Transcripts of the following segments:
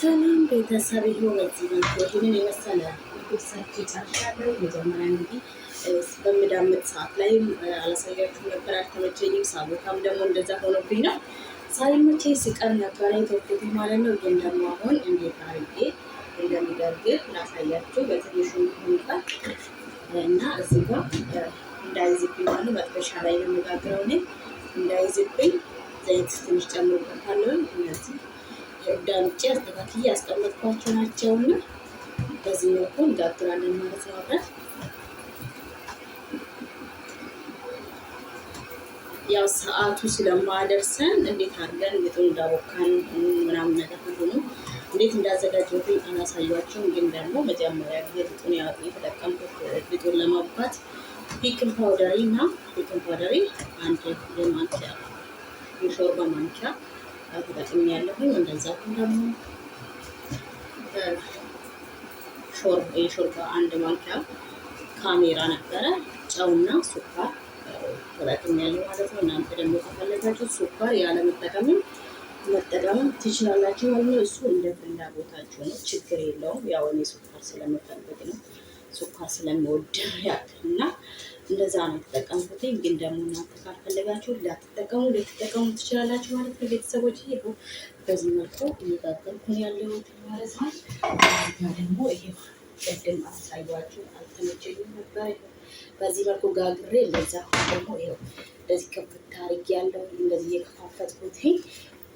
ሰላም ቤተሰብ ይኸው በዚህ መልኩ ይህንን የመሰለ ምግብ ሰርቼ ጨርሻለሁ። መጀመሪያ እንግዲህ በምዳምጥ ሰዓት ላይ አላሳያችሁም ነበር፣ አልተመቸኝም። ሳቦታም ደግሞ እንደዛ ሆኖብኝ ነው ሳይመቸኝ ሲቀር ነበረ የተወኩት ማለት ነው። ግን ደግሞ አሁን እንዴት አድርጌ እንደሚጋግር ላሳያችሁ በትንሹ ሁኔታ እና እዚህ ጋር እንዳይዝብኝ ማለት መጥበሻ ላይ ነው የምጋግረው እኔ። እንዳይዝብኝ ዘይት ትንሽ ጨምርበታለሁ። እነዚህ ዳምጬ አስተካክዬ ያስቀመጥኳቸው ናቸውና በዚህ መልኩ እንጋግራለን ማለት ነው። አብረን ያው ሰዓቱ ስለማደርሰን እንዴት አድርገን ሊጡን እንዳቦካን ምናምን ነገር ሁሉ እንዴት እንዳዘጋጀሁት አላሳያችሁም። ግን ደግሞ መጀመሪያ ጊዜ ሊጡን የተጠቀምኩት ሊጡን ለማቡካት ቤኪንግ ፓውደሪ እና ቤኪንግ ፓውደሪ አንድ የማንኪያ የሾርባ ማንኪያ ተጠቅሜ ያለሁኝ። እንደዛው ደግሞ የሾርባ አንድ ማንኪያ ካሜራ ነበረ፣ ጨውና ሱኳር ተጠቅሜ ያለሁ ማለት ነው። እናንተ ደግሞ ከፈለጋችሁ ሱኳር ያለመጠቀምም መጠቀምም ትችላላችሁ ማለት ነው። እሱ እንደ ፍላጎታችሁ ነው፣ ችግር የለውም። ያው እኔ ሱኳር ስለምፈልግ ነው፣ ሱኳር ስለምወድ ያክል እና እንደዛ ነው የተጠቀምኩት። ግን ደግሞ እናንተ ካልፈለጋችሁ ልትጠቀሙ ትችላላችሁ ማለት ነው። ቤተሰቦች ይሄ በዚህ መልኩ እየጋገርኩ ያለሁት ማለት ነው። ደግሞ ይሄ ቅድም አሳያችሁ አልተመቸኝም ነበር። በዚህ መልኩ ጋግሬ እንደዛ ደግሞ ይኸው እንደዚህ ከፍታ አድርጌ ያለው እንደዚህ እየከፋፈትኩት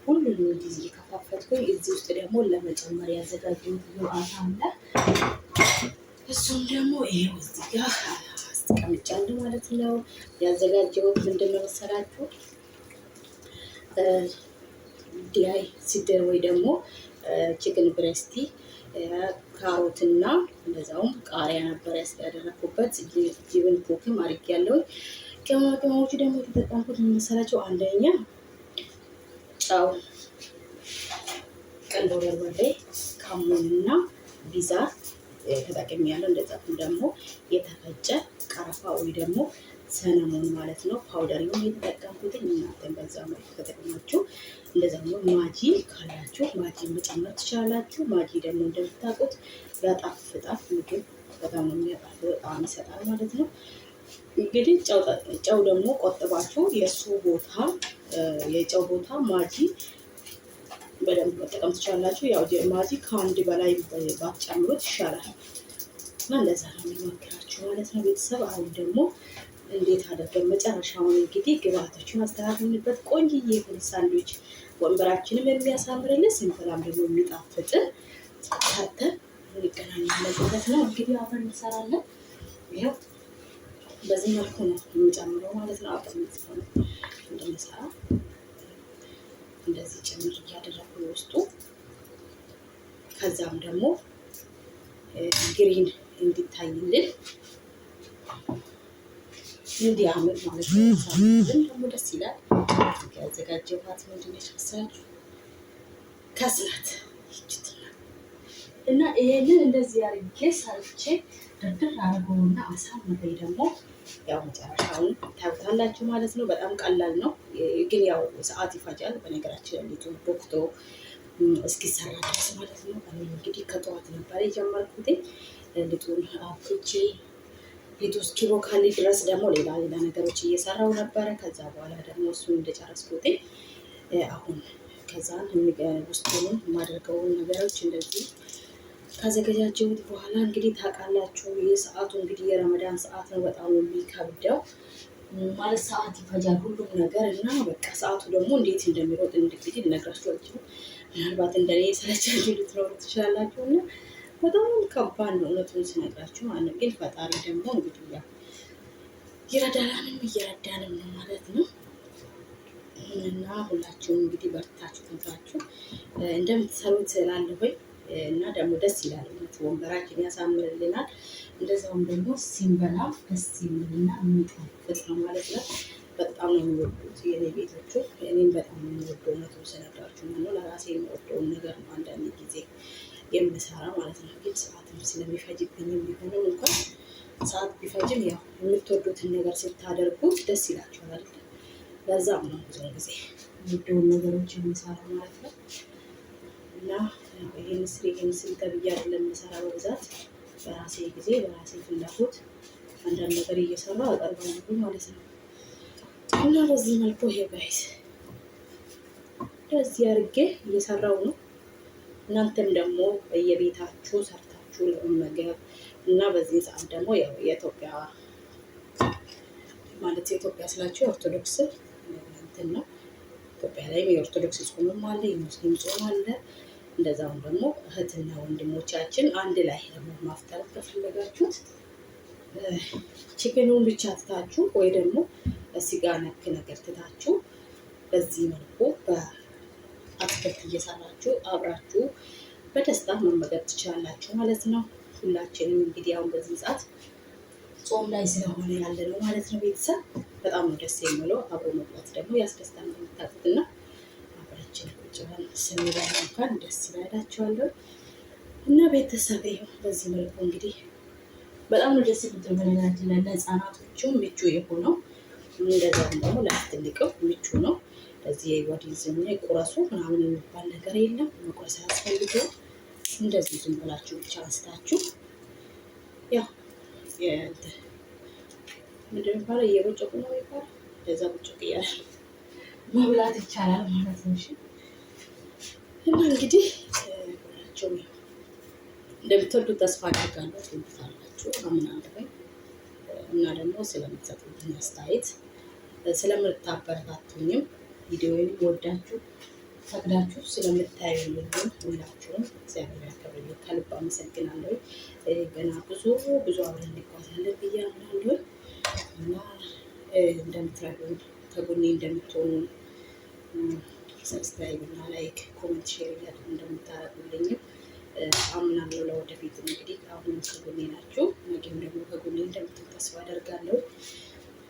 ሁሉንም እንደዚህ እየከፋፈትኩኝ እዚህ ውስጥ ደግሞ ለመጨመር ያዘጋጀሁት ግብአት አለ። እሱም ደግሞ ይሄው እዚህ ጋር አስቀምጫለሁ ማለት ነው። ያዘጋጀሁት ምንድን ነው መሰላችሁ? ዲያይ ሲደር ወይ ደግሞ ቺክን ብሬስቲ ካሮትና እንደዛውም ቃሪያ ነበር ያደረኩበት። ጅብን ኮክም አድርጌያለሁ። ቅመሞቹ ደግሞ የተጠቀምኩት መሰላችሁ? አንደኛ ጨው፣ ቀንዶ በርበሬ፣ ካሞንና ቢዛ ተጠቅሜያለሁ። እንደዛም ደግሞ የተፈጨ ቀረፋ ወይ ደግሞ ሰነሞን ማለት ነው ፓውደሪውን የተጠቀምኩት። እናንተን በዛ መልኩ ተጠቅማችሁ እንደዛ ነው። ማጂ ካላችሁ ማጂ መጨመር ትችላላችሁ። ማጂ ደግሞ እንደምታውቁት ያጣፍጣል፣ ምግብ በጣም የሚያጣፍጥ በጣም ይሰጣል ማለት ነው። እንግዲህ ጨው ደግሞ ቆጥባችሁ የእሱ ቦታ የጨው ቦታ ማጂ በደንብ መጠቀም ትችላላችሁ። ያው ማጂ ከአንድ በላይ ባትጨምሩት ይሻላል እና እንደዛ ነው የሚመክራችሁ ማለት ነው ቤተሰብ። አሁን ደግሞ እንዴት አድርገን መጨረሻውን እንግዲህ ግብአቶችን አስተካክልንበት ቆንጆዬ የሆነ ሳንድዊች ወንበራችንም የሚያሳምርልን ስንበላም ደግሞ የሚጣፍጥ ሰርተን እንገናኛለን ማለት ነው። እንግዲህ አብረን እንሰራለን። ይኸው በዚህ መልኩ ነው የሚጨምረው ማለት ነው። አብረን እንደምንሰራ እንደዚህ ጭምር እያደረኩ ውስጡ ከዛም ደግሞ ግሪን እንዲታይልን እንዲያምር ማለት ነው። ግን ደግሞ ደስ ይላል። ያዘጋጀኋት ምንድን ነው መሰላችሁ? ከስላት እና ይሄንን እንደዚህ አድርጌ ሰርቼ ድርድር አድርገውና አሳምሬ ደግሞ ያው መጨረሻውን ታዩታላችሁ ማለት ነው። በጣም ቀላል ነው፣ ግን ያው ሰዓት ይፈጃል። በነገራችን ሊጡ ቦክቶ እስኪሰራ ድረስ ማለት ነው። እንግዲህ ከጠዋት ነበር የጀመርኩት ሊጡን አፍቼ ሊጡ እስኪቦካልኝ ድረስ ደግሞ ሌላ ነገሮች እየሰራው ነበረ። ከዛ በኋላ ደግሞ እሱን እንደጨረስኩት አሁን ከዛን ውስጡንም የማደርገውን ነገሮች እንደዚህ ካዘገጃጀሁት በኋላ እንግዲህ ታውቃላችሁ የሰዓቱ እንግዲህ የረመዳን ሰዓት ነው። በጣም የሚከብደው ማለት ሰዓት ይፈጃል ሁሉም ነገር እና በቃ ሰዓቱ ደግሞ እንዴት እንደሚሮጥ እንግዲህ ልነግራችሁ አልችልም። ምናልባት እንደኔ የሰለቻችሁ ልትኖሩ ትችላላችሁ እና በጣም ከባድ ነው እውነቱን ስነግራችሁ ማለት ነው። ግን ፈጣሪ ደግሞ እንግዲህ ያው ይረዳናልም እየረዳንም ነው ማለት ነው። እና ሁላችሁም እንግዲህ በርታችሁ ተንታችሁ እንደምትሰሩት ስላለሁኝ እና ደግሞ ደስ ይላል እውነት ወንበራችን ያሳምርልናል። እንደዛውም ደግሞ ሲንበላ ደስ የሚልና የሚጣፍጥ ነው ማለት ነው። በጣም ነው የሚወዱት የኔ ቤቶቹ፣ እኔም በጣም ነው የሚወደው እውነቱን ስነግራችሁ ነው። ለራሴ የሚወደውን ነገር ነው አንዳንድ ጊዜ የምሰራ ማለት ነው። ግን ሰዓትም ስለሚፈጅብኝ ቢሆንም እንኳን ሰዓት ቢፈጅም ያው የምትወዱትን ነገር ስታደርጉት ደስ ይላችኋል አይደል? ለዛም ነው ብዙ ጊዜ የሚወደውን ነገሮች የምሰራ ማለት ነው። እና ይህን ስሪ ተብዬ አይደለም የምሰራው በብዛት በራሴ ጊዜ በራሴ ፍላጎት አንዳንድ ነገር እየሰራሁ አቀርባለሁ ማለት ነው። እና በዚህ መልኩ ይሄ ጋይስ እንደዚህ አድርጌ እየሰራው ነው። እናንተም ደግሞ በየቤታችሁ ሰርታችሁ ለመመገብ እና በዚህ ሰዓት ደግሞ ያው የኢትዮጵያ ማለት የኢትዮጵያ ስላችሁ የኦርቶዶክስ እንትን ነው። ኢትዮጵያ ላይም የኦርቶዶክስ ጾምም አለ፣ የሙስሊም ጾም አለ። እንደዛውም ደግሞ እህትና ወንድሞቻችን አንድ ላይ ደግሞ ማፍጠር ከፈለጋችሁት ቺክኑን ብቻ ትታችሁ ወይ ደግሞ ስጋ ነክ ነገር ትታችሁ በዚህ መልኩ በአትክልት እየሰራችሁ አብራችሁ በደስታ መመገብ ትችላላችሁ ማለት ነው። ሁላችንም እንግዲህ አሁን በዚህ ሰዓት ጾም ላይ ስለሆነ ያለ ነው ማለት ነው። ቤተሰብ በጣም ነው ደስ የሚለው። አብሮ መብላት ደግሞ ያስደስታል። እንደምታውቁትና አብራችን ቁጭ ብለን ስንበላ እንኳን ደስ ይላችኋለሁ። እና ቤተሰብ ይኸው በዚህ መልኩ እንግዲህ በጣም ነው ደስ የሚለው። በነገራችን ላይ ለህፃናቶቹም ምቹ የሆነው እንደዛም ደግሞ ለትልቅም ምቹ ነው። ለዚህ ወዲህ ዝም ቁረሱ ምናምን የሚባል ነገር የለም። መቁረስ አያስፈልገውም። እንደዚህ ዝም ብላችሁ ብቻ አንስታችሁ ያው ምንድን ነው የሚባለው እየቦጨቁ ነው የሚባለው ለዛ ቦጨቅ እያለ መብላት ይቻላል ማለት ነው። እሺ እና እንግዲህ ሁላችሁም እንደምትወዱት ተስፋ አድርጋለሁ። ትወዱታላችሁ አምናለሁ። እና ደግሞ ስለምትሰጡኝ አስተያየት ስለምታበረታቱኝም ቪዲዮውን ወዳችሁ ፈቅዳችሁ ስለምታዩልኝ ሁላችሁም እግዚአብሔር ያክብርልኝ። ከልብ አመሰግናለሁ። ገና ብዙ አብረን እንጓዛለን ብዬ አምናለሁ እና እንደምትረዱኝ ከጎኔ እንደምትሆኑ ሰብስክራይብ እና ላይክ ኮሜንት ሼር እያደረጉ እንደምታደርጉልኝም አምናለሁ። ለወደፊት እንግዲህ አሁንም ከጎኔ ናችሁ፣ ነገም ደግሞ ከጎኔ እንደምትሆኑ ተስፋ አደርጋለሁ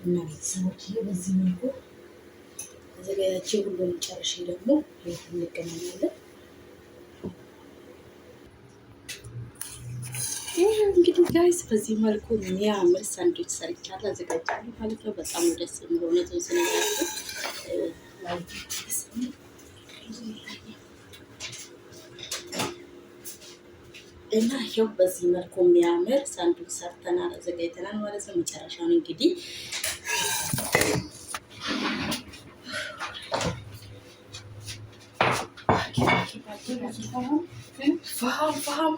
እና ቤተሰቦች በዚህ መልኩ አዘጋጃቼ ሁሉንም ጨርሼ ደግሞ እንገናኛለን። ይህ እንግዲህ ጋይስ በዚህ መልኩ የሚያምር ሳንድዊች ሰርቻለሁ አዘጋጃለሁ ማለት ነው። በጣም ደስ የሚል እውነቱን ስነግራችሁ እና ይኸው በዚህ መልኩ የሚያምር ሳንድዊች ሰርተናል አዘጋጅተናል ማለት ነው። መጨረሻውን እንግዲህ ፋም